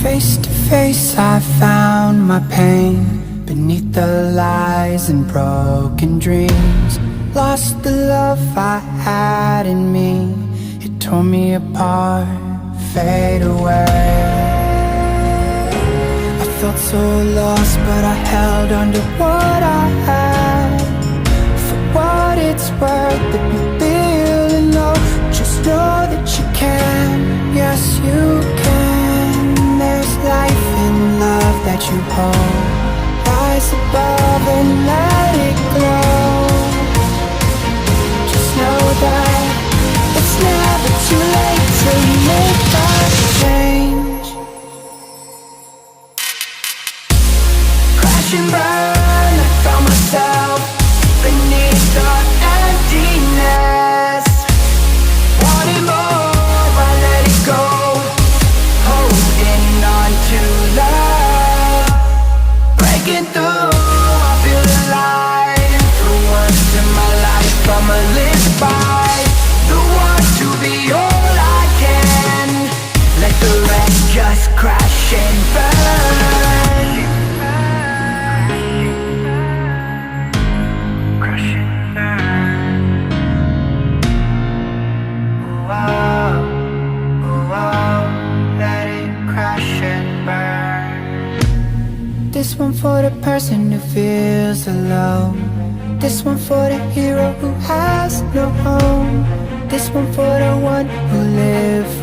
Face to face I found my pain beneath the lies and broken dreams. Lost the love I had in me, it tore me apart, fade away. I felt so lost but I held on to what I had. For what it's worth, if you're feeling low, just know that you can, yes you can. There's life in love that you hold. Rise above and let it glow. Just know that it's never too late to make that change. Crash and burn, I found myself beneath the emptiness. Wanting more, I let it go. Holding on to love. Breaking through, I feel alive. For once in my life, I'ma live by the want to be all I can. Let the rest just crash and burn. Crash and burn. Oh, let it crash and burn. This one for the person who feels alone. This one for the hero who has no home. This one for the one who lives